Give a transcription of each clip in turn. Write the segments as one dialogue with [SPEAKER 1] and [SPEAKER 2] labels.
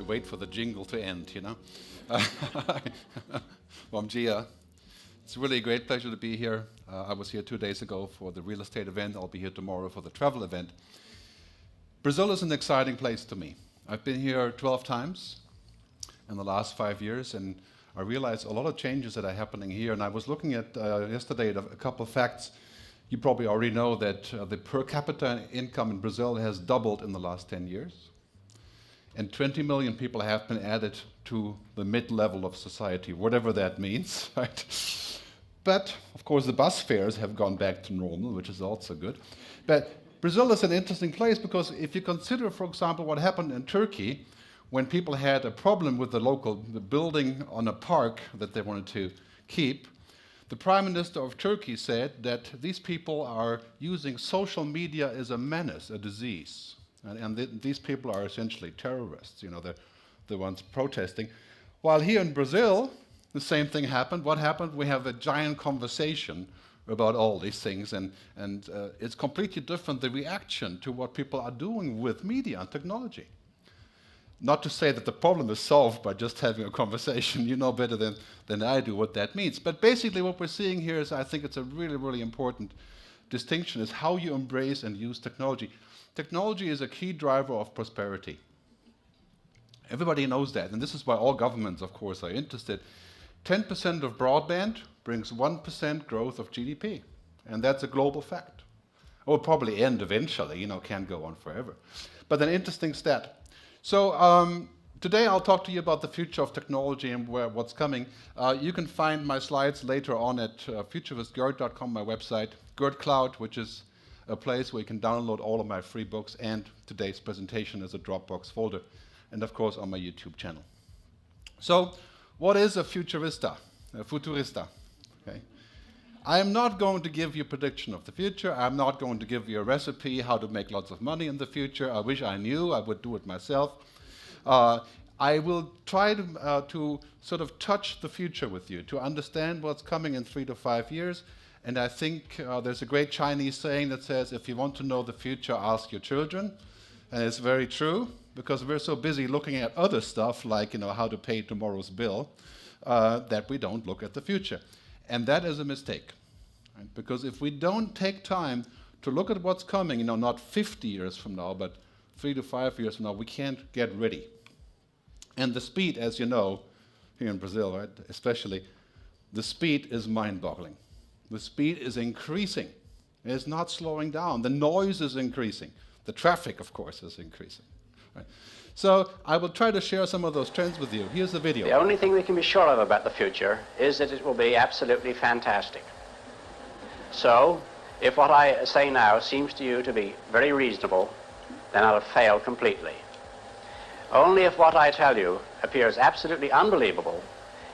[SPEAKER 1] to wait for the jingle to end, you know. Bom dia. It's really a great pleasure to be here. I was here 2 days ago for the real estate event. I'll be here tomorrow for the travel event. Brazil is an exciting place to me. I've been here 12 times in the last 5 years, and I realized a lot of changes that are happening here. And I was looking at yesterday at a couple of facts. You probably already know that the per capita income in Brazil has doubled in the last 10 years. And 20 million people have been added to the mid-level of society, whatever that means, right? But, of course, the bus fares have gone back to normal, which is also good. But Brazil is an interesting place because if you consider, for example, what happened in Turkey when people had a problem with the building on a park that they wanted to keep, the Prime Minister of Turkey said that these people are using social media as a menace, a disease. And these people are essentially terrorists, you know, the ones protesting. While here in Brazil, the same thing happened. What happened? We have a giant conversation about all these things, and it's completely different, the reaction to what people are doing with media and technology. Not to say that the problem is solved by just having a conversation. You know better than I do what that means. But basically what we're seeing here is, I think it's a really, really important distinction, is how you embrace and use technology. Technology is a key driver of prosperity. Everybody knows that, and this is why all governments, of course, are interested. 10% of broadband brings 1% growth of GDP, and that's a global fact. It will probably end eventually, you know, can't go on forever. But an interesting stat. So today I'll talk to you about the future of technology and what's coming. You can find my slides later on at futuristgerd.com, my website, Gerd Cloud, which is a place where you can download all of my free books, and today's presentation is a Dropbox folder, and of course on my YouTube channel. So, what is a futurista? A futurista. Okay. I am not going to give you a prediction of the future. I'm not going to give you a recipe how to make lots of money in the future. I wish I knew. I would do it myself. I will try to sort of touch the future with you, to understand what's coming in 3 to 5 years. And I think there's a great Chinese saying that says, if you want to know the future, ask your children. And it's very true, because we're so busy looking at other stuff, like, you know, how to pay tomorrow's bill, that we don't look at the future. And that is a mistake. Right? Because if we don't take time to look at what's coming, you know, not 50 years from now, but 3 to 5 years from now, we can't get ready. And the speed, as you know, here in Brazil, right, especially, the speed is mind-boggling. The speed is increasing. It's not slowing down. The noise is increasing. The traffic, of course, is increasing. Right. So I will try to share some of those trends with you. Here's the video.
[SPEAKER 2] The only thing we can be sure of about the future is that it will be absolutely fantastic. So, if what I say now seems to you to be very reasonable, then I'll have failed completely. Only if what I tell you appears absolutely unbelievable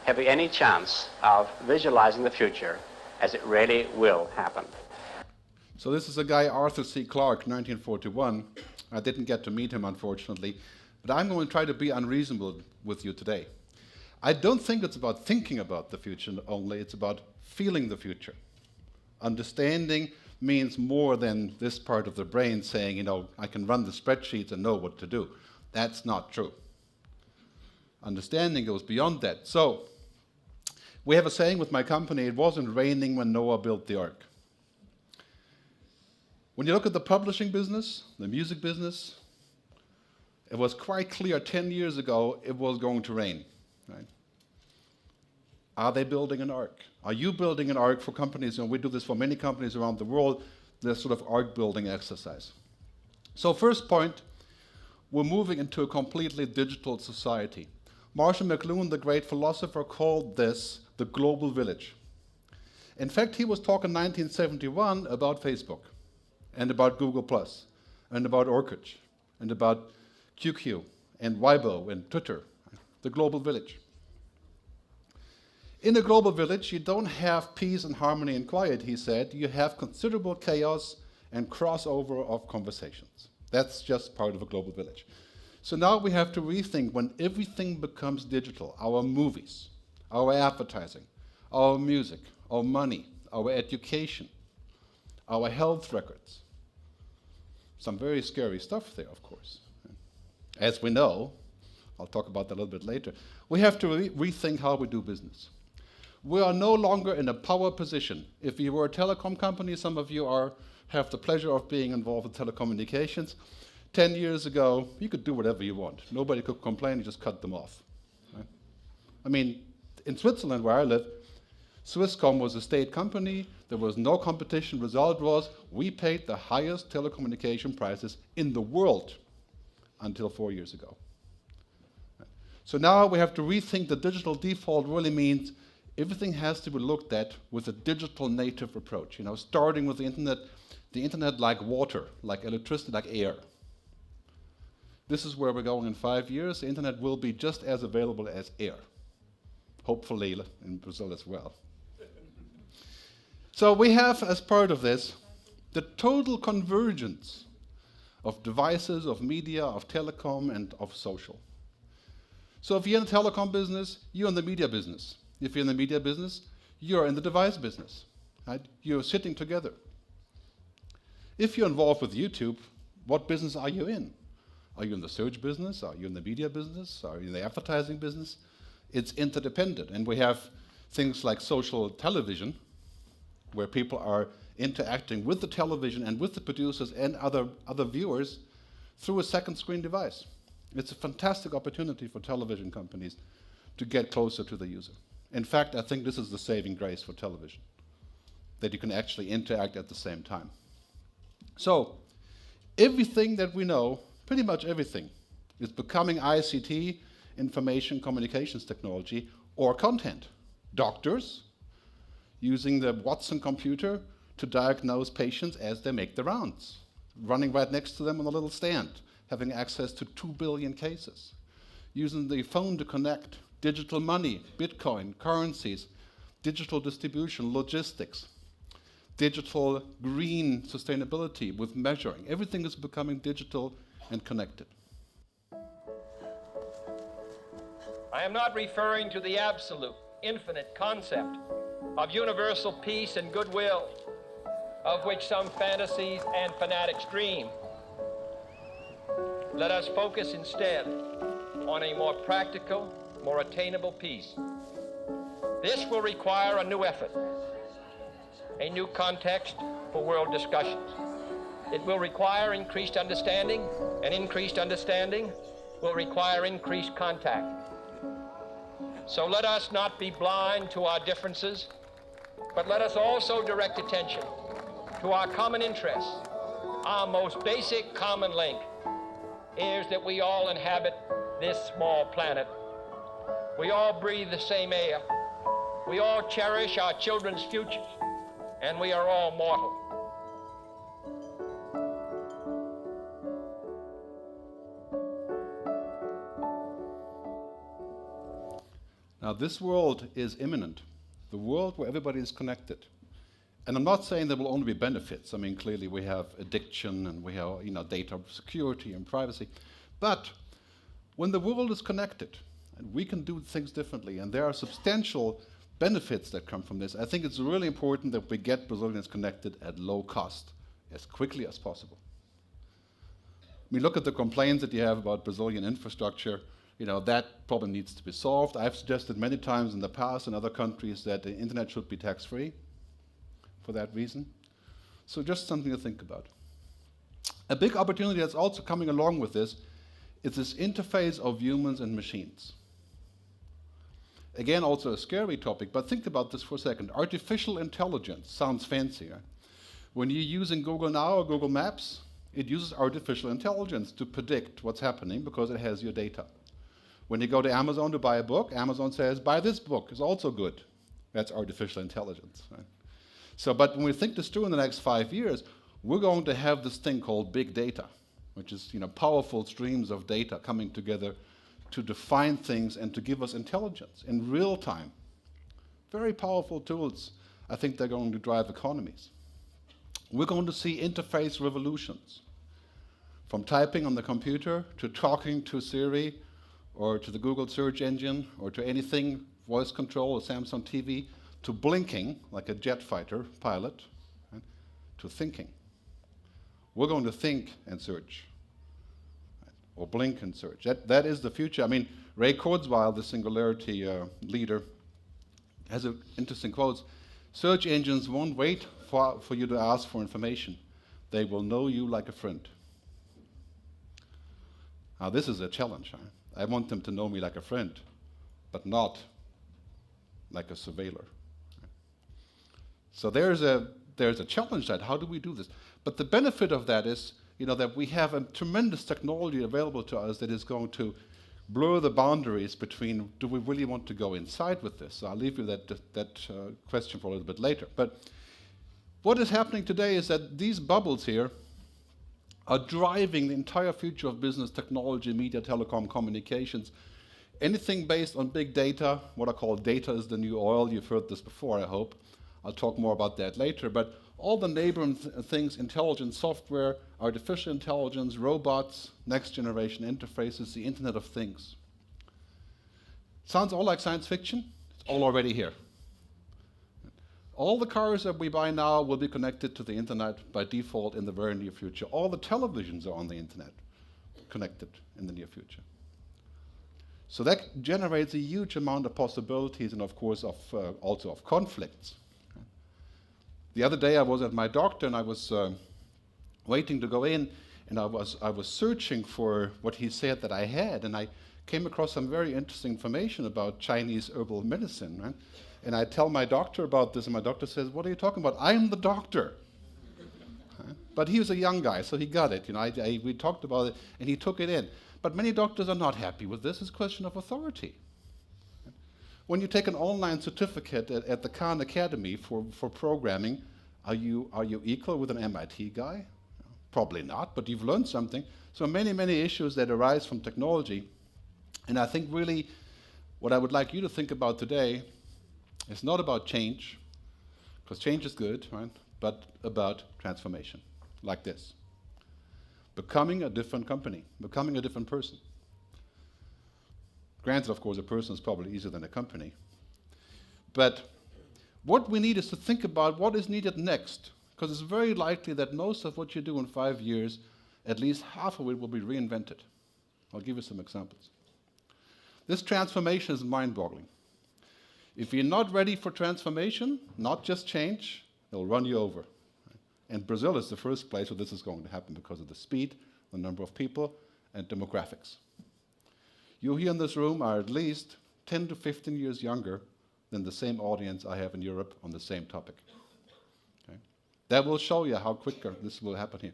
[SPEAKER 2] have we any chance of visualizing the future as it really will happen.
[SPEAKER 1] So this is a guy, Arthur C. Clarke, 1941. I didn't get to meet him, unfortunately, but I'm going to try to be unreasonable with you today. I don't think it's about thinking about the future only, it's about feeling the future. Understanding means more than this part of the brain saying, you know, I can run the spreadsheets and know what to do. That's not true. Understanding goes beyond that. So, we have a saying with my company, it wasn't raining when Noah built the ark. When you look at the publishing business, the music business, it was quite clear 10 years ago it was going to rain. Right? Are they building an ark? Are you building an ark for companies? And we do this for many companies around the world, this sort of ark building exercise. So first point, we're moving into a completely digital society. Marshall McLuhan, the great philosopher, called this the global village. In fact, he was talking in 1971 about Facebook, and about Google+, and about Orkut, and about QQ, and Weibo, and Twitter, the global village. In a global village, you don't have peace and harmony and quiet, he said. You have considerable chaos and crossover of conversations. That's just part of a global village. So now we have to rethink when everything becomes digital, our movies, our advertising, our music, our money, our education, our health records. Some very scary stuff there, of course. As we know, I'll talk about that a little bit later. We have to rethink how we do business. We are no longer in a power position. If you were a telecom company, some of you have the pleasure of being involved with telecommunications. 10 years ago, you could do whatever you want. Nobody could complain, you just cut them off. Right? I mean, in Switzerland, where I live, Swisscom was a state company. There was no competition. Result was we paid the highest telecommunication prices in the world until 4 years ago. So now we have to rethink the digital default really means everything has to be looked at with a digital native approach. You know, starting with the internet like water, like electricity, like air. This is where we're going in 5 years. The internet will be just as available as air. Hopefully in Brazil as well. So we have, as part of this, the total convergence of devices, of media, of telecom, and of social. So if you're in the telecom business, you're in the media business. If you're in the media business, you're in the device business. Right? You're sitting together. If you're involved with YouTube, what business are you in? Are you in the search business? Are you in the media business? Are you in the advertising business? It's interdependent. And we have things like social television, where people are interacting with the television and with the producers and other viewers through a second screen device. It's a fantastic opportunity for television companies to get closer to the user. In fact, I think this is the saving grace for television, that you can actually interact at the same time. So, everything that we know, pretty much everything, is becoming ICT, information communications technology, or content. Doctors using the Watson computer to diagnose patients as they make the rounds, running right next to them on a little stand, having access to 2 billion cases, using the phone to connect, digital money, Bitcoin, currencies, digital distribution, logistics, digital green sustainability with measuring. Everything is becoming digital and connected.
[SPEAKER 3] I am not referring to the absolute, infinite concept of universal peace and goodwill, of which some fantasies and fanatics dream. Let us focus instead on a more practical, more attainable peace. This will require a new effort, a new context for world discussions. It will require increased understanding, and increased understanding will require increased contact. So let us not be blind to our differences, but let us also direct attention to our common interests. Our most basic common link is that we all inhabit this small planet. We all breathe the same air. We all cherish our children's futures, and we are all mortal.
[SPEAKER 1] Now, this world is imminent, the world where everybody is connected. And I'm not saying there will only be benefits. I mean, clearly we have addiction and we have, data security and privacy. But when the world is connected, and we can do things differently, and there are substantial benefits that come from this, I think it's really important that we get Brazilians connected at low cost, as quickly as possible. I mean, look at the complaints that you have about Brazilian infrastructure. That problem needs to be solved. I've suggested many times in the past in other countries that the internet should be tax-free for that reason. So just something to think about. A big opportunity that's also coming along with this is this interface of humans and machines. Again, also a scary topic, but think about this for a second. Artificial intelligence sounds fancy. Right? When you're using Google Now or Google Maps, it uses artificial intelligence to predict what's happening because it has your data. When you go to Amazon to buy a book, Amazon says, buy this book, it's also good. That's artificial intelligence. Right? So, but when we think this through in the next 5 years, we're going to have this thing called big data, which is powerful streams of data coming together to define things and to give us intelligence in real time. Very powerful tools. I think they're going to drive economies. We're going to see interface revolutions, from typing on the computer to talking to Siri or to the Google search engine or to anything, voice control or Samsung TV, to blinking like a jet fighter pilot, right, to thinking. We're going to think and search. Right? or blink in search. That is the future. I mean, Ray Kurzweil, the Singularity leader, has an interesting quote. Search engines won't wait for you to ask for information. They will know you like a friend. Now, this is a challenge. Huh? I want them to know me like a friend, but not like a surveiller. So there's a challenge that how do we do this? But the benefit of that is, that we have a tremendous technology available to us that is going to blur the boundaries between, do we really want to go inside with this? So I'll leave you that question for a little bit later. But what is happening today is that these bubbles here are driving the entire future of business, technology, media, telecom, communications. Anything based on big data, what I call data is the new oil. You've heard this before, I hope. I'll talk more about that later. But all the neighboring things, intelligent software, artificial intelligence, robots, next generation interfaces, the Internet of Things. Sounds all like science fiction? It's all already here. All the cars that we buy now will be connected to the Internet by default in the very near future. All the televisions are on the Internet, connected in the near future. So that generates a huge amount of possibilities and, of course, also of conflicts. The other day I was at my doctor and I was waiting to go in, and I was searching for what he said that I had, and I came across some very interesting information about Chinese herbal medicine. Right? And I tell my doctor about this, and my doctor says, "What are you talking about? I'm the doctor." But he was a young guy, so he got it. We talked about it, and he took it in. But many doctors are not happy with this. It's a question of authority. When you take an online certificate at the Khan Academy for programming, are you equal with an MIT guy? Probably not, but you've learned something. So many, many issues that arise from technology. And I think really what I would like you to think about today is not about change, because change is good, right? But about transformation, like this. Becoming a different company, becoming a different person. Granted, of course, a person is probably easier than a company. But what we need is to think about what is needed next, because it's very likely that most of what you do in 5 years, at least half of it will be reinvented. I'll give you some examples. This transformation is mind-boggling. If you're not ready for transformation, not just change, they'll run you over. And Brazil is the first place where this is going to happen because of the speed, the number of people, and demographics. You here in this room are at least 10 to 15 years younger than the same audience I have in Europe on the same topic. Okay? That will show you how quicker this will happen here.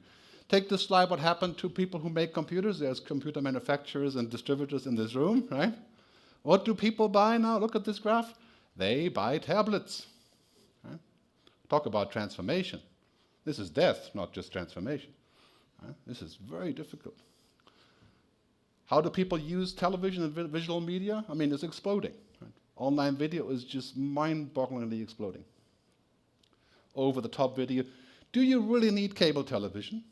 [SPEAKER 1] Take this slide, what happened to people who make computers. There's computer manufacturers and distributors in this room, right? What do people buy now? Look at this graph. They buy tablets. Right? Talk about transformation. This is death, not just transformation. Right? This is very difficult. How do people use television and visual media? I mean, it's exploding. Right? Online video is just mind-bogglingly exploding. Over-the-top video. Do you really need cable television?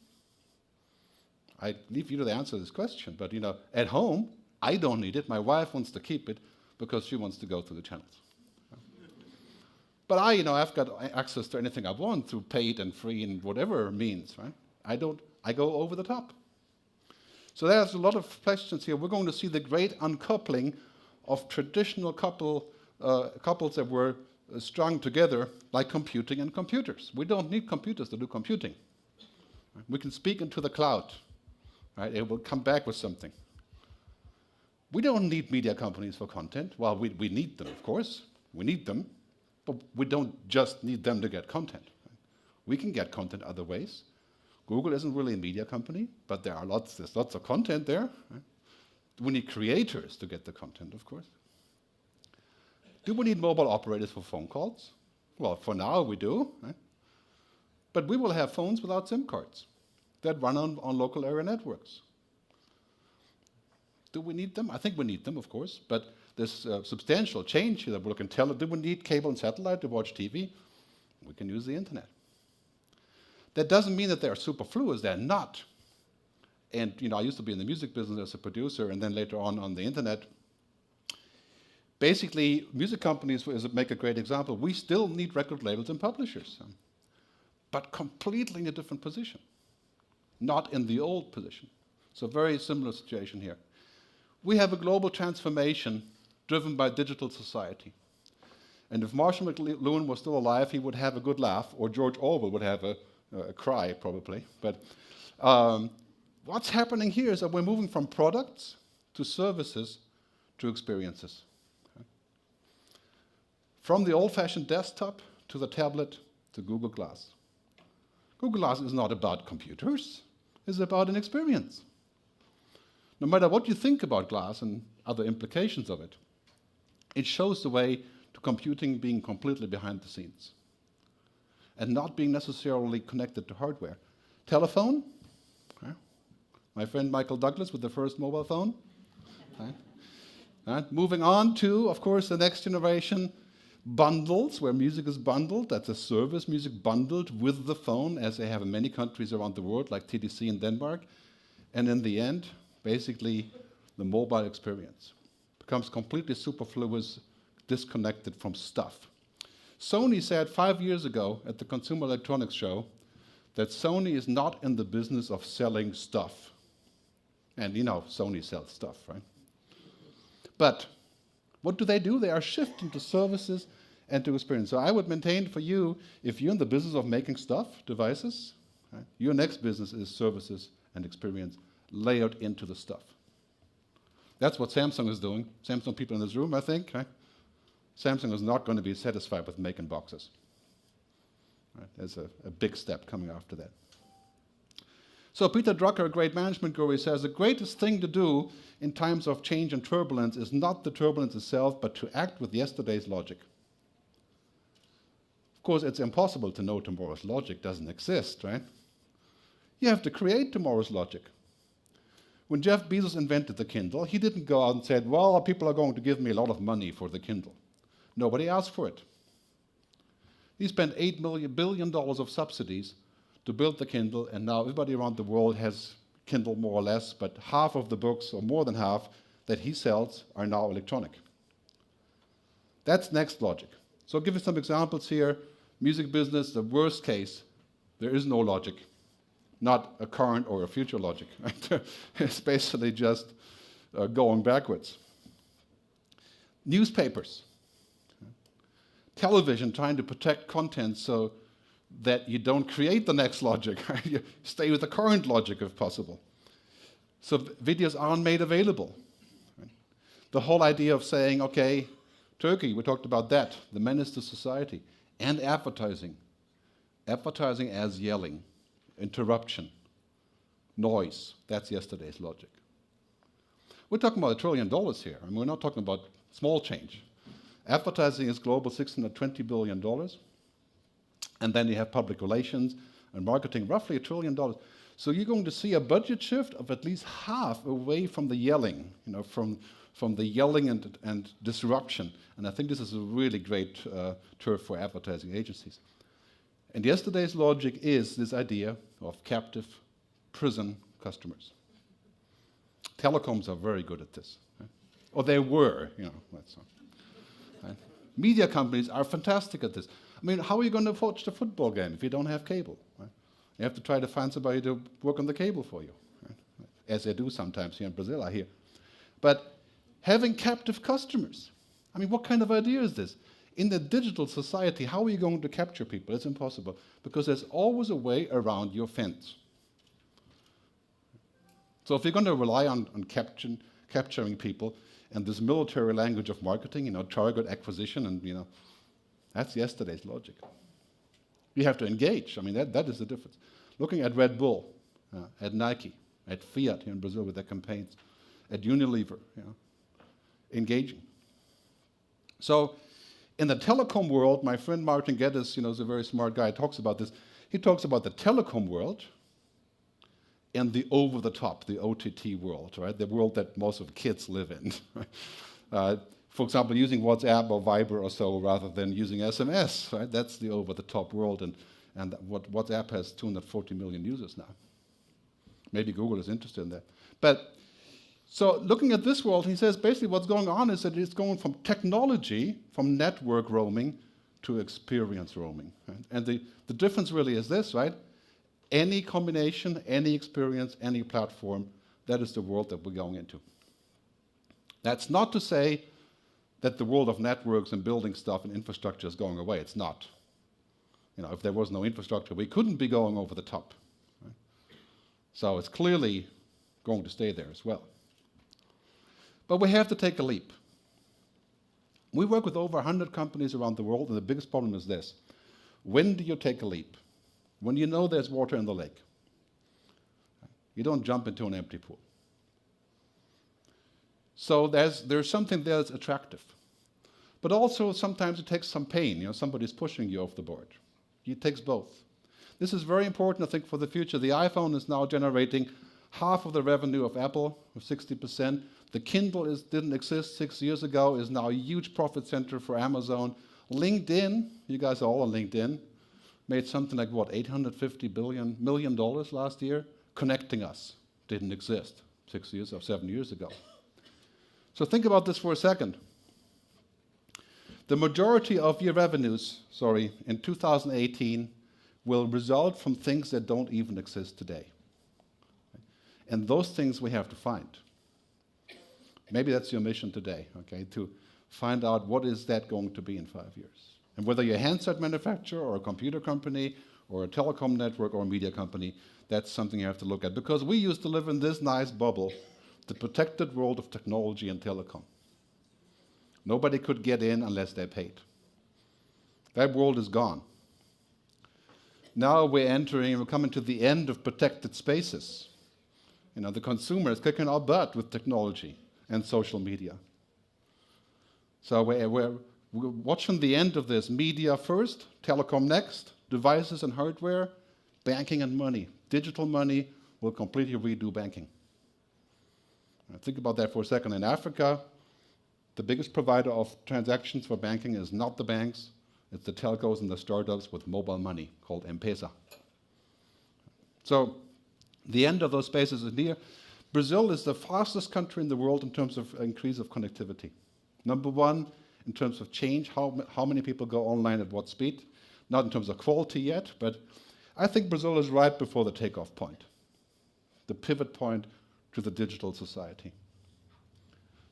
[SPEAKER 1] I leave you to the answer to this question, but at home, I don't need it. My wife wants to keep it because she wants to go through the channels. But I've got access to anything I want through paid and free and whatever means, right? I go over the top. So there's a lot of questions here. We're going to see the great uncoupling of traditional couples that were strung together like computing and computers. We don't need computers to do computing. Right? We can speak into the cloud. Right? It will come back with something. We don't need media companies for content. Well, we need them, of course. We need them. But we don't just need them to get content. Right? We can get content other ways. Google isn't really a media company, but there's lots of content there. Right? We need creators to get the content, of course. Do we need mobile operators for phone calls? Well, for now we do. Right? But we will have phones without SIM cards that run on local area networks. Do we need them? I think we need them, of course, but there's substantial change here that we can tell. Do we need cable and satellite to watch TV? We can use the internet. That doesn't mean that they're superfluous. They're not. And I used to be in the music business as a producer, and then later on the internet. Basically, music companies make a great example. We still need record labels and publishers, but completely in a different position. Not in the old position. So very similar situation here. We have a global transformation driven by digital society. And if Marshall McLuhan was still alive, he would have a good laugh, or George Orwell would have a cry, probably. But what's happening here is that we're moving from products to services to experiences. From the old-fashioned desktop to the tablet to Google Glass. Google Glass is not about computers, it's about an experience. No matter what you think about glass and other implications of it, it shows the way to computing being completely behind the scenes and not being necessarily connected to hardware. Telephone, my friend Michael Douglas with the first mobile phone. Moving on to, of course, the next generation, bundles, where music is bundled. That's a service, music bundled with the phone, as they have in many countries around the world, like TDC in Denmark. And in the end, basically, the mobile experience becomes completely superfluous, disconnected from stuff. Sony said 5 years ago at the Consumer Electronics Show that Sony is not in the business of selling stuff. And you know, Sony sells stuff, right? But what do? They are shifting to services and to experience. So I would maintain for you, if you're in the business of making stuff, devices, right, your next business is services and experience layered into the stuff. That's what Samsung is doing. Samsung people in this room, I think, right? Samsung is not going to be satisfied with making boxes. Right? There's a big step coming after that. So Peter Drucker, a great management guru, says the greatest thing to do in times of change and turbulence is not the turbulence itself, but to act with yesterday's logic. Of course, it's impossible to know tomorrow's logic. Doesn't exist, right? You have to create tomorrow's logic. When Jeff Bezos invented the Kindle, he didn't go out and said, well, people are going to give me a lot of money for the Kindle. Nobody asked for it. He spent $8 billion of subsidies to build the Kindle, and now everybody around the world has Kindle more or less, but half of the books, or more than half, that he sells are now electronic. That's next logic. So I'll give you some examples here. Music business, the worst case, there is no logic, not a current or a future logic. It's basically just going backwards. Newspapers. Television trying to protect content so that you don't create the next logic. You stay with the current logic if possible. So videos aren't made available. The whole idea of saying, okay, Turkey, we talked about that, the menace to society, and advertising. Advertising as yelling, interruption, noise. That's yesterday's logic. We're talking about $1 trillion here. I mean, we're not talking about small change. Advertising is global, $620 billion. And then you have public relations and marketing, roughly $1 trillion. So you're going to see a budget shift of at least half away from the yelling, from the yelling and disruption. And I think this is a really great turf for advertising agencies. And yesterday's logic is this idea of captive prison customers. Telecoms are very good at this. Right? Or they were, that's not. Right? Media companies are fantastic at this. I mean, how are you going to watch the football game if you don't have cable? Right? You have to try to find somebody to work on the cable for you, right? As they do sometimes here in Brazil, I hear. But having captive customers, I mean, what kind of idea is this? In the digital society, how are you going to capture people? It's impossible, because there's always a way around your fence. So if you're going to rely on capturing people and this military language of marketing, target acquisition, and that's yesterday's logic. You have to engage. I mean, that is the difference. Looking at Red Bull, at Nike, at Fiat here in Brazil with their campaigns, at Unilever, engaging. So in the telecom world, my friend Martin Geddes, is a very smart guy, talks about this. He talks about the telecom world and the over-the-top, the OTT world, right? The world that most of the kids live in. Right? For example, using WhatsApp or Viber or so rather than using SMS, right? That's the over-the-top world, and what WhatsApp has 240 million users now. Maybe Google is interested in that. But so looking at this world, he says basically what's going on is that it's going from technology, from network roaming, to experience roaming. Right? And the difference really is this, right? Any combination, any experience, any platform that is the world that we're going into. That's not to say that the world of networks and building stuff and infrastructure is going away. It's not. If there was no infrastructure, we couldn't be going over the top. Right? So it's clearly going to stay there as well. But we have to take a leap. We work with over 100 companies around the world, and the biggest problem is this. When do you take a leap? When you know there's water in the lake. You don't jump into an empty pool. So there's something there that's attractive. But also sometimes it takes some pain. Somebody's pushing you off the board. It takes both. This is very important, I think, for the future. The iPhone is now generating half of the revenue of Apple, or 60%. The Kindle didn't exist 6 years ago, is now a huge profit center for Amazon. LinkedIn, you guys are all on LinkedIn, made something like, $850 million last year, connecting us. Didn't exist 6 years or 7 years ago. So think about this for a second. The majority of your revenues, in 2018, will result from things that don't even exist today. And those things we have to find. Maybe that's your mission today, to find out what is that going to be in 5 years. And whether you're a handset manufacturer or a computer company or a telecom network or a media company, that's something you have to look at. Because we used to live in this nice bubble, the protected world of technology and telecom. Nobody could get in unless they paid. That world is gone. Now we're coming to the end of protected spaces. The consumer is kicking our butt with technology and social media. So we're watching the end of this. Media first, telecom next, devices and hardware, banking and money. Digital money will completely redo banking. Think about that for a second. In Africa, the biggest provider of transactions for banking is not the banks, it's the telcos and the startups with mobile money called M-Pesa. So the end of those spaces is near. Brazil is the fastest country in the world in terms of increase of connectivity. Number one, in terms of change, how many people go online at what speed. Not in terms of quality yet, but I think Brazil is right before the takeoff point, the pivot point to the digital society.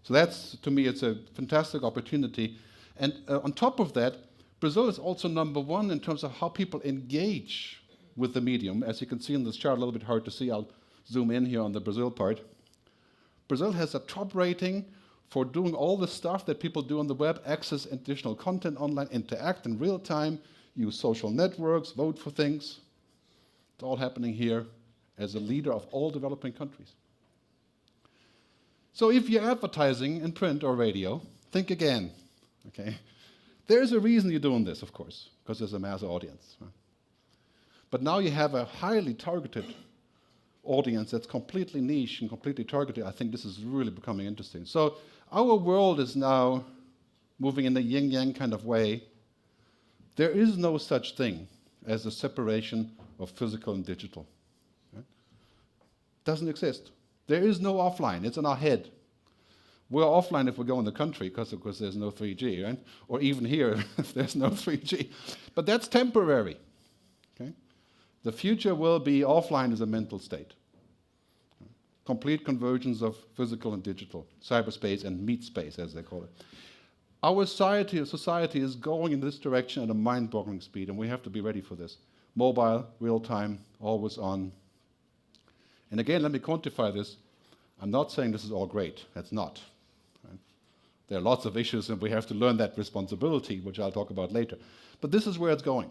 [SPEAKER 1] So that's, to me, it's a fantastic opportunity. And on top of that, Brazil is also number one in terms of how people engage with the medium. As you can see in this chart, a little bit hard to see. I'll zoom in here on the Brazil part. Brazil has a top rating for doing all the stuff that people do on the web, access additional content online, interact in real time, use social networks, vote for things. It's all happening here as a leader of all developing countries. So if you're advertising in print or radio, think again, There's a reason you're doing this, of course, because there's a mass audience. Right? But now you have a highly targeted audience that's completely niche and completely targeted. I think this is really becoming interesting. So our world is now moving in a yin-yang kind of way. There is no such thing as a separation of physical and digital. Right? Doesn't exist. There is no offline. It's in our head. We're offline if we go in the country because, of course, there's no 3G, right? Or even here if there's no 3G. But that's temporary. The future will be offline as a mental state. Complete convergence of physical and digital, cyberspace and meat space, as they call it. Our society is going in this direction at a mind-boggling speed, and we have to be ready for this. Mobile, real-time, always on. And again, let me quantify this. I'm not saying this is all great. That's not. Right? There are lots of issues, and we have to learn that responsibility, which I'll talk about later. But this is where it's going.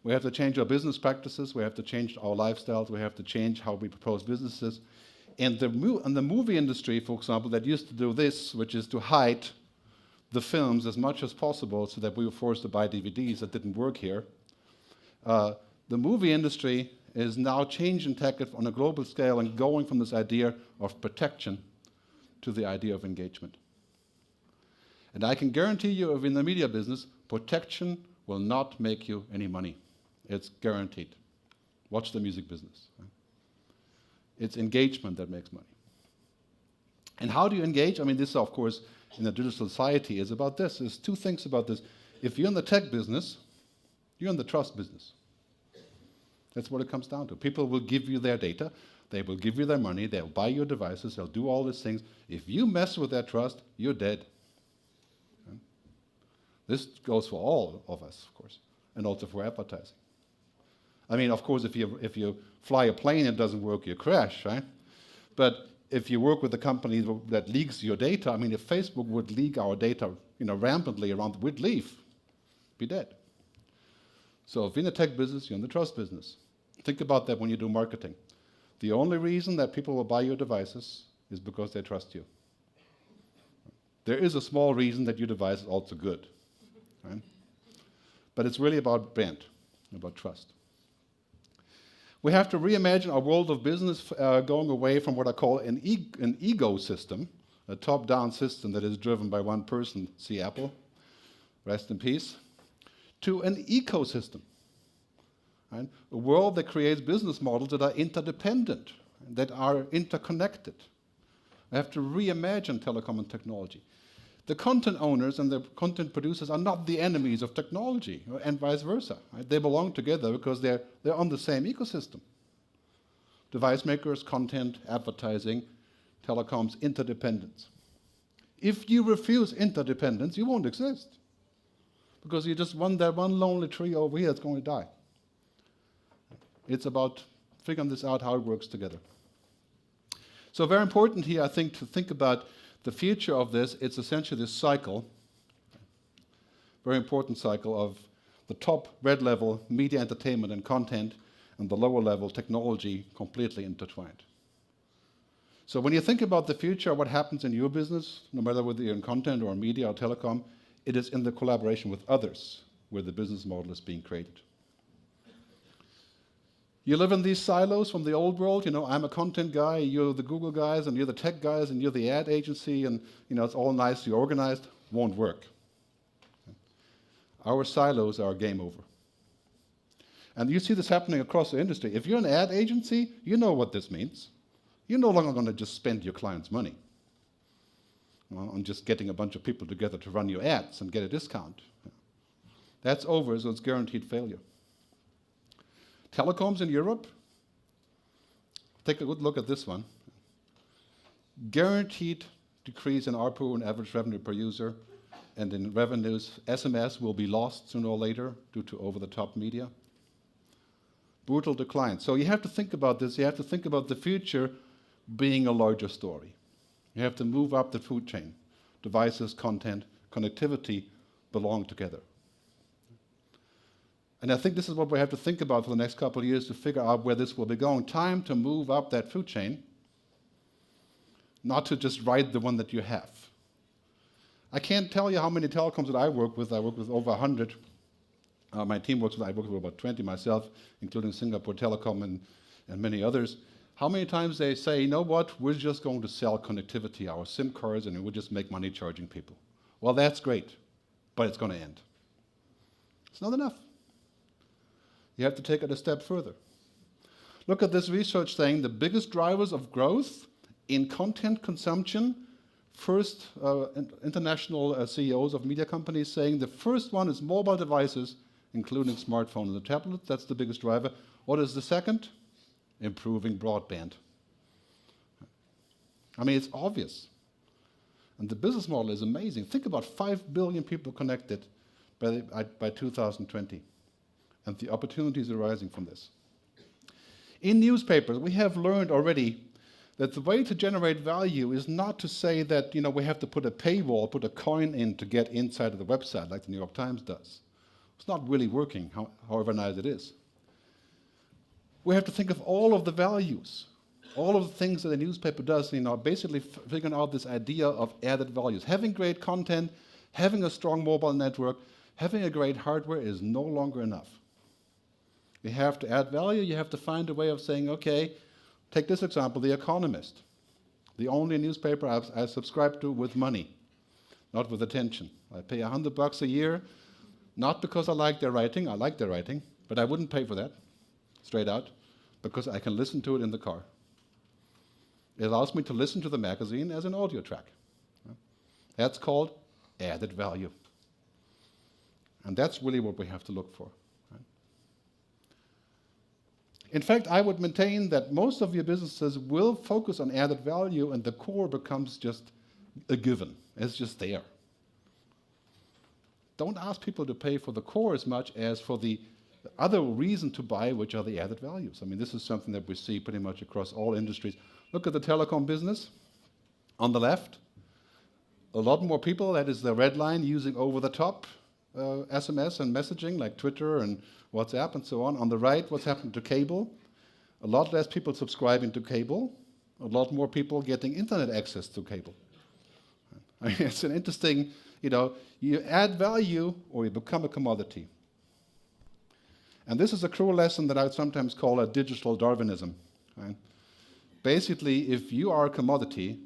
[SPEAKER 1] We have to change our business practices. We have to change our lifestyles. We have to change how we propose businesses. And the movie industry, for example, that used to do this, which is to hide the films as much as possible so that we were forced to buy DVDs. That didn't work here. The movie industry is now changing tech on a global scale and going from this idea of protection to the idea of engagement. And I can guarantee you, if in the media business, protection will not make you any money. It's guaranteed. Watch the music business. Right? It's engagement that makes money. And how do you engage? I mean, this, of course, in the digital society is about this. There's two things about this. If you're in the tech business, you're in the trust business. That's what it comes down to. People will give you their data. They will give you their money, they'll buy your devices, they'll do all these things. If you mess with that trust, you're dead. Okay? This goes for all of us, of course, and also for advertising. I mean, of course, if you fly a plane and it doesn't work, you crash, right? But if you work with a company that leaks your data, I mean, if Facebook would leak our data, rampantly around, we'd leave, be dead. So if you're in the tech business, you're in the trust business. Think about that when you do marketing. The only reason that people will buy your devices is because they trust you. There is a small reason that your device is also good, right? But it's really about brand, about trust. We have to reimagine our world of business going away from what I call an ego system, a top-down system that is driven by one person, see Apple, rest in peace, to an ecosystem. Right? A world that creates business models that are interdependent, that are interconnected. We have to reimagine telecom and technology. The content owners and the content producers are not the enemies of technology, and vice versa. Right? They belong together because they're on the same ecosystem. Device makers, content, advertising, telecoms, interdependence. If you refuse interdependence, you won't exist. Because you just that one lonely tree over here that's going to die. It's about figuring this out, how it works together. So very important here, I think, to think about the future of this. It's essentially this cycle, very important cycle of the top red level, media, entertainment, and content, and the lower level, technology, completely intertwined. So when you think about the future, what happens in your business, no matter whether you're in content or media or telecom, it is in the collaboration with others where the business model is being created. You live in these silos from the old world. I'm a content guy, you're the Google guys, and you're the tech guys, and you're the ad agency, and it's all nicely organized. Won't work. Our silos are game over. And you see this happening across the industry. If you're an ad agency, you know what this means. You're no longer going to just spend your client's money on just getting a bunch of people together to run your ads and get a discount. That's over, so it's guaranteed failure. Telecoms in Europe, take a good look at this one. Guaranteed decrease in ARPU and average revenue per user, and in revenues, SMS will be lost sooner or later due to over-the-top media. Brutal decline. So you have to think about this. You have to think about the future being a larger story. You have to move up the food chain. Devices, content, connectivity belong together. And I think this is what we have to think about for the next couple of years to figure out where this will be going. Time to move up that food chain, not to just ride the one that you have. I can't tell you how many telecoms that I work with. I work with over 100. My team works with, I work with about 20 myself, including Singapore Telecom and many others. How many times they say, you know what, we're just going to sell connectivity, our SIM cards, and we'll just make money charging people. Well, that's great, but it's going to end. It's not enough. You have to take it a step further. Look at this research saying the biggest drivers of growth in content consumption, first international CEOs of media companies saying the first one is mobile devices, including smartphones and tablets. That's the biggest driver. What is the second? Improving broadband. I mean, it's obvious. And the business model is amazing. Think about 5 billion people connected by 2020. And the opportunities arising from this. In newspapers, we have learned already that the way to generate value is not to say that we have to put a paywall, put a coin in to get inside of the website like the New York Times does. It's not really working, however nice it is. We have to think of all of the values, all of the things that a newspaper does, basically figuring out this idea of added values. Having great content, having a strong mobile network, having a great hardware is no longer enough. You have to add value. You have to find a way of saying, okay, take this example, The Economist, the only newspaper I subscribe to with money, not with attention. I pay $100 a year, not because I like their writing, but I wouldn't pay for that, straight out, because I can listen to it in the car. It allows me to listen to the magazine as an audio track. That's called added value. And that's really what we have to look for. In fact, I would maintain that most of your businesses will focus on added value and the core becomes just a given. It's just there. Don't ask people to pay for the core as much as for the other reason to buy, which are the added values. I mean, this is something that we see pretty much across all industries. Look at the telecom business. On the left, a lot more people, that is the red line, using over-the-top SMS and messaging like Twitter and WhatsApp and so on. On the right, what's happened to cable? A lot less people subscribing to cable, a lot more people getting internet access to cable. I mean, it's an interesting, you add value or you become a commodity. And this is a cruel lesson that I would sometimes call a digital Darwinism. Right? Basically, if you are a commodity,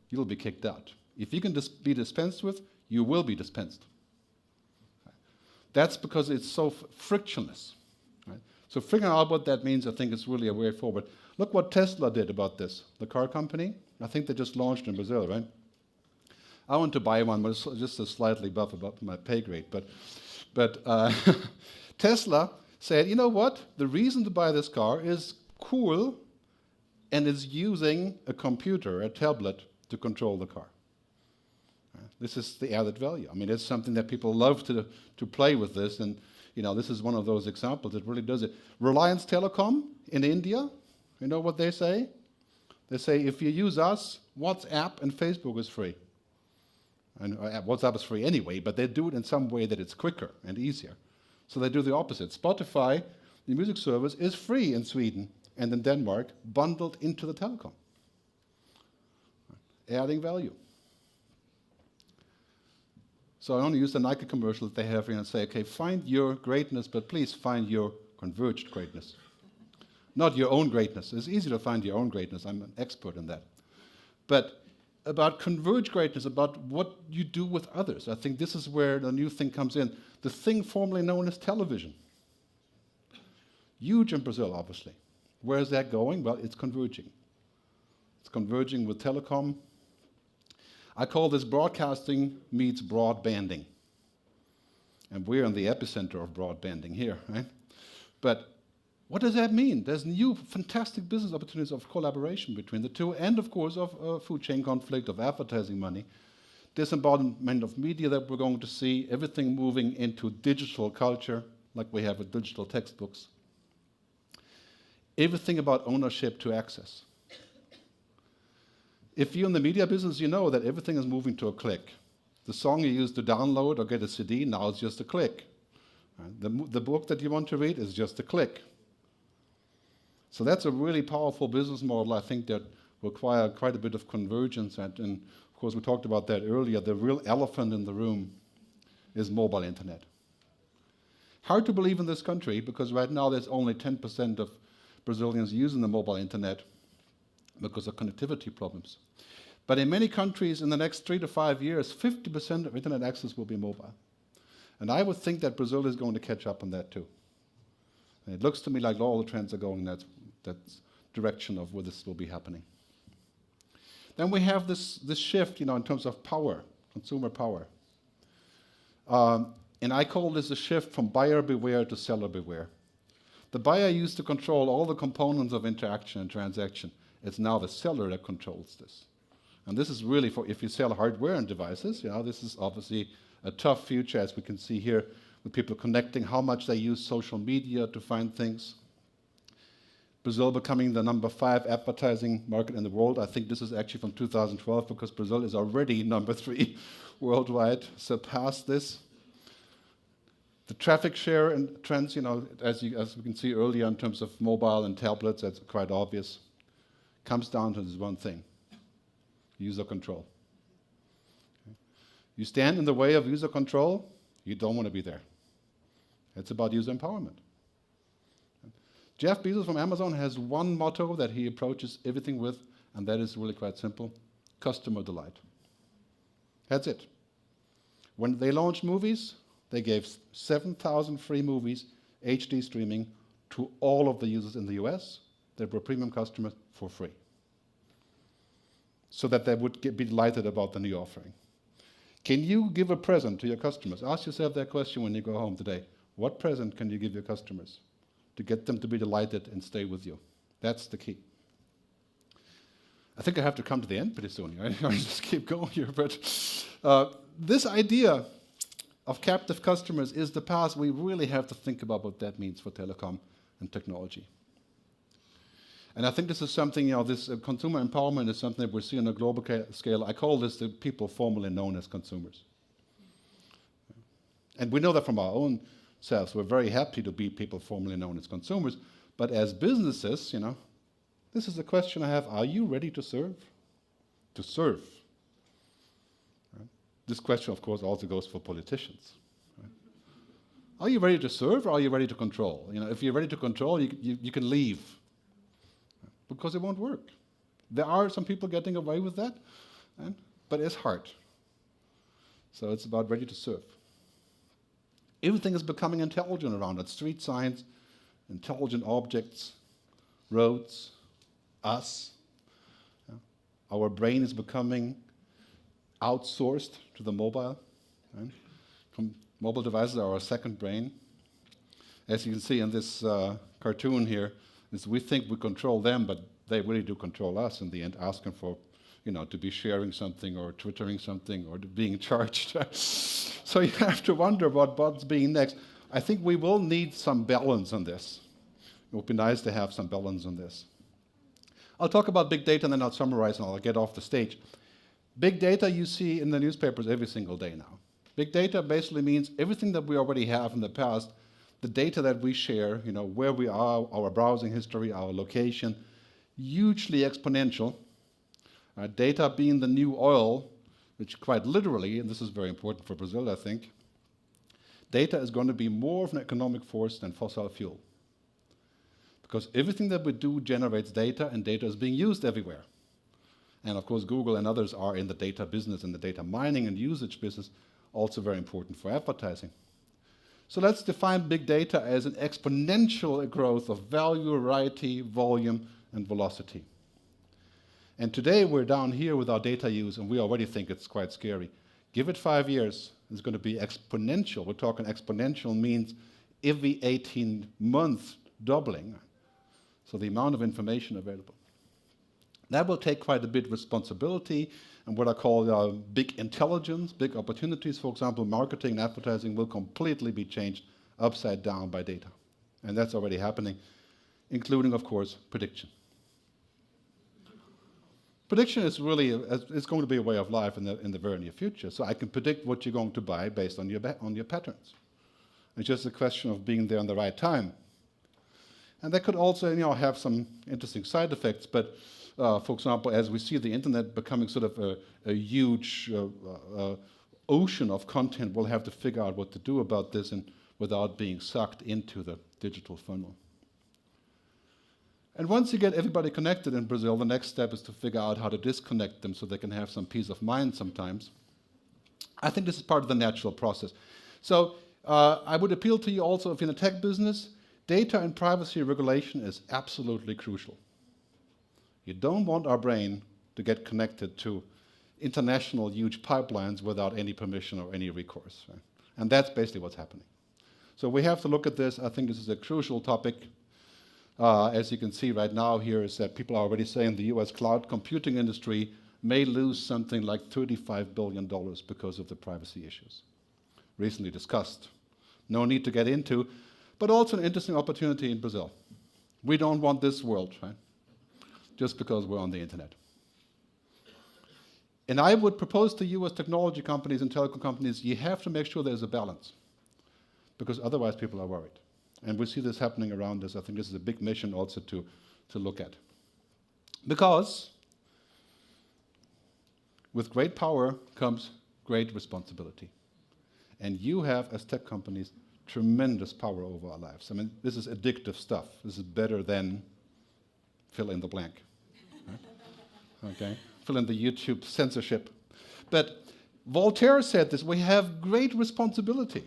[SPEAKER 1] you'll be kicked out. If you can be dispensed with, you will be dispensed. That's because it's so frictionless. Right? So figuring out what that means, I think, is really a way forward. Look what Tesla did about this. The car company, I think they just launched in Brazil, right? I want to buy one, but it's just a slightly above my pay grade. But Tesla said, you know what? The reason to buy this car is cool, and it's using a computer, a tablet, to control the car. This is the added value. I mean, it's something that people love to play with this, and this is one of those examples that really does it. Reliance Telecom in India, you know what they say? They say, if you use us, WhatsApp and Facebook is free. And WhatsApp is free anyway, but they do it in some way that it's quicker and easier. So they do the opposite. Spotify, the music service, is free in Sweden and in Denmark, bundled into the telecom. Adding value. So I only use the Nike commercial that they have here and say, okay, find your greatness, but please find your converged greatness. Not your own greatness. It's easy to find your own greatness. I'm an expert in that. But about converged greatness, about what you do with others, I think this is where the new thing comes in. The thing formerly known as television. Huge in Brazil, obviously. Where is that going? Well, it's converging. It's converging with telecom. I call this broadcasting meets broadbanding. And we're in the epicenter of broadbanding here, right? But what does that mean? There's new fantastic business opportunities of collaboration between the two, and of course of food chain conflict, of advertising money. Disembodiment of media that we're going to see, everything moving into digital culture, like we have with digital textbooks. Everything about ownership to access. If you're in the media business, you know that everything is moving to a click. The song you used to download or get a CD, now it's just a click. The book that you want to read is just a click. So that's a really powerful business model, I think, that will require quite a bit of convergence. And of course, we talked about that earlier. The real elephant in the room is mobile internet. Hard to believe in this country, because right now there's only 10% of Brazilians using the mobile internet because of connectivity problems. But in many countries, in the next 3 to 5 years, 50% of internet access will be mobile. And I would think that Brazil is going to catch up on that too. And it looks to me like all the trends are going in that direction of where this will be happening. Then we have this shift, in terms of power, consumer power. And I call this a shift from buyer beware to seller beware. The buyer used to control all the components of interaction and transaction. It's now the seller that controls this. And this is really for if you sell hardware and devices, this is obviously a tough future, as we can see here, with people connecting how much they use social media to find things. Brazil becoming the number 5 advertising market in the world. I think this is actually from 2012, because Brazil is already number 3 worldwide, surpassed this. The traffic share and trends, as we can see earlier in terms of mobile and tablets, that's quite obvious, comes down to this one thing: user control. Okay. You stand in the way of user control, you don't want to be there. It's about user empowerment. Jeff Bezos from Amazon has one motto that he approaches everything with, and that is really quite simple: customer delight. That's it. When they launched movies, they gave 7,000 free movies, HD streaming, to all of the users in the US that were premium customers for free, so that they would be delighted about the new offering. Can you give a present to your customers? Ask yourself that question when you go home today. What present can you give your customers to get them to be delighted and stay with you. That's the key. I think I have to come to the end pretty soon. Right? I just keep going here. But this idea of captive customers is the past. We really have to think about what that means for telecom and technology. And I think this is something, this consumer empowerment is something that we see on a global scale. I call this the people formerly known as consumers. And we know that from our own selves. We're very happy to be people formerly known as consumers. But as businesses, this is the question I have. Are you ready to serve? To serve. Right? This question, of course, also goes for politicians. Right? Are you ready to serve or are you ready to control? If you're ready to control, you can leave. Because it won't work. There are some people getting away with that, but it's hard. So it's about ready to serve. Everything is becoming intelligent around us. Street signs, intelligent objects, roads, us. Our brain is becoming outsourced to the mobile. Right? Mobile devices are our second brain. As you can see in this cartoon here, is we think we control them, but they really do control us in the end, asking for, to be sharing something or twittering something or being charged. So you have to wonder what's being next. I think we will need some balance on this. It would be nice to have some balance on this. I'll talk about big data and then I'll summarize and I'll get off the stage. Big data you see in the newspapers every single day now. Big data basically means everything that we already have in the past, the data that we share, where we are, our browsing history, our location, hugely exponential. Data being the new oil, which quite literally, and this is very important for Brazil, I think, data is going to be more of an economic force than fossil fuel. Because everything that we do generates data, and data is being used everywhere. And of course, Google and others are in the data business, in the data mining and usage business, also very important for advertising. So let's define big data as an exponential growth of value, variety, volume, and velocity. And today we're down here with our data use, and we already think it's quite scary. Give it 5 years, it's going to be exponential. We're talking exponential means every 18 months doubling. So the amount of information available. That will take quite a bit of responsibility, and what I call big intelligence, big opportunities. For example, marketing and advertising will completely be changed upside down by data. And that's already happening, including, of course, prediction. Prediction is really, it's going to be a way of life in the very near future. So I can predict what you're going to buy based on your patterns. It's just a question of being there in the right time. And that could also, have some interesting side effects, but for example, as we see the internet becoming sort of a huge ocean of content, we'll have to figure out what to do about this and without being sucked into the digital funnel. And once you get everybody connected in Brazil, the next step is to figure out how to disconnect them so they can have some peace of mind sometimes. I think this is part of the natural process. So I would appeal to you also, if you're in the tech business, data and privacy regulation is absolutely crucial. You don't want our brain to get connected to international huge pipelines without any permission or any recourse. Right? And that's basically what's happening. So we have to look at this. I think this is a crucial topic. As you can see right now here is that people are already saying the US cloud computing industry may lose something like $35 billion because of the privacy issues. Recently discussed. No need to get into, but also an interesting opportunity in Brazil. We don't want this world, right? Just because we're on the internet. And I would propose to US technology companies and telecom companies, you have to make sure there's a balance, because otherwise people are worried. And we see this happening around us. I think this is a big mission also to look at. Because with great power comes great responsibility. And you have, as tech companies, tremendous power over our lives. I mean, this is addictive stuff. This is better than fill in the blank. Right? Okay? Fill in the YouTube censorship. But Voltaire said this, we have great responsibility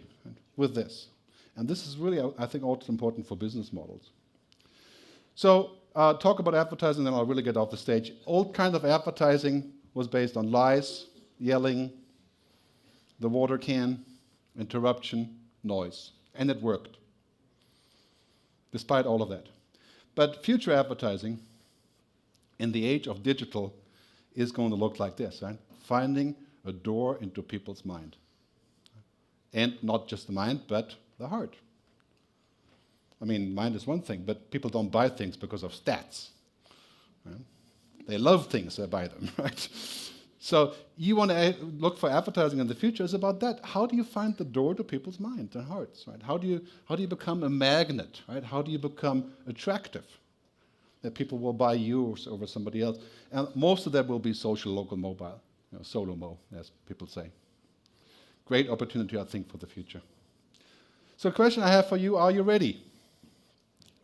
[SPEAKER 1] with this. And this is really, I think, also important for business models. So talk about advertising, then I'll really get off the stage. Old kind of advertising was based on lies, yelling, the water can, interruption, noise. And it worked. despite all of that. But future advertising in the age of digital is going to look like this, right? Finding a door into people's mind. And not just the mind, but the heart. I mean, mind is one thing, but people don't buy things because of stats. Right? They love things, they buy them, right? So you want to look for advertising in the future is about that. How do you find the door to people's minds and hearts, right? How do you become a magnet, right? How do you become attractive? That people will buy you over somebody else. And most of that will be social, local, mobile, solo-mo, as people say. Great opportunity, I think, for the future. So the question I have for you, are you ready?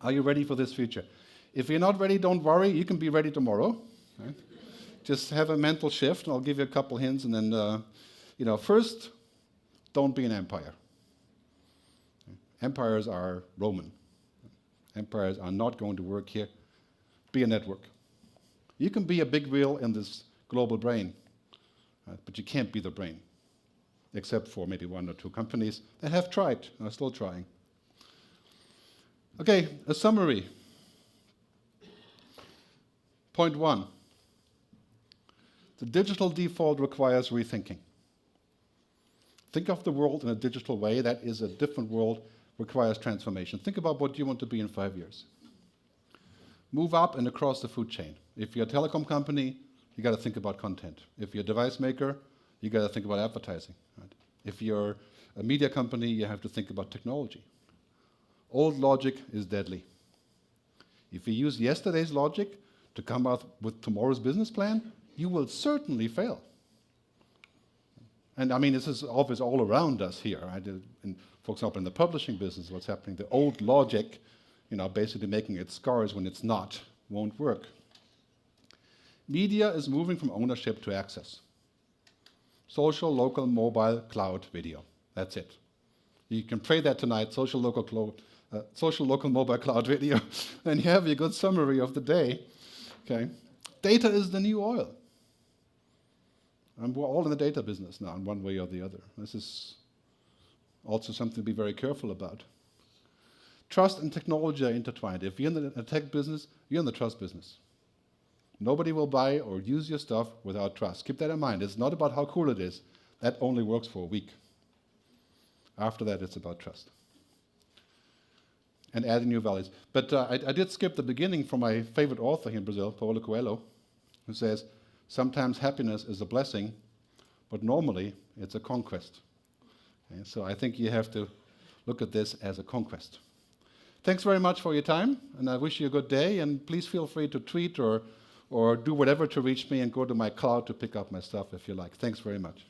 [SPEAKER 1] Are you ready for this future? If you're not ready, don't worry. You can be ready tomorrow. Right? Just have a mental shift, and I'll give you a couple hints. And then, first, don't be an empire. Empires are Roman. Empires are not going to work here. Be a network. You can be a big wheel in this global brain, right? But you can't be the brain, except for maybe 1 or 2 companies that have tried and are still trying. Okay, a summary. Point 1. The digital default requires rethinking. Think of the world in a digital way. That is a different world, requires transformation. Think about what you want to be in 5 years. Move up and across the food chain. If you're a telecom company, you got to think about content. If you're a device maker, you got to think about advertising. Right? If you're a media company, you have to think about technology. Old logic is deadly. If you use yesterday's logic to come out with tomorrow's business plan, you will certainly fail. And I mean, this is obvious all around us here. Right? For example, in the publishing business, what's happening, the old logic, basically making it scarce when it's not, won't work. Media is moving from ownership to access. Social, local, mobile, cloud, video. That's it. You can pray that tonight, social, local, mobile, cloud, video, and you have a good summary of the day. Okay. Data is the new oil. And we're all in the data business now, in one way or the other. This is also something to be very careful about. Trust and technology are intertwined. If you're in the tech business, you're in the trust business. Nobody will buy or use your stuff without trust. Keep that in mind. It's not about how cool it is. That only works for a week. After that, it's about trust. And adding new values. But I did skip the beginning from my favorite author here in Brazil, Paulo Coelho, who says, sometimes happiness is a blessing, but normally it's a conquest. Okay, so I think you have to look at this as a conquest. Thanks very much for your time, and I wish you a good day, and please feel free to tweet or do whatever to reach me and go to my cloud to pick up my stuff if you like. Thanks very much.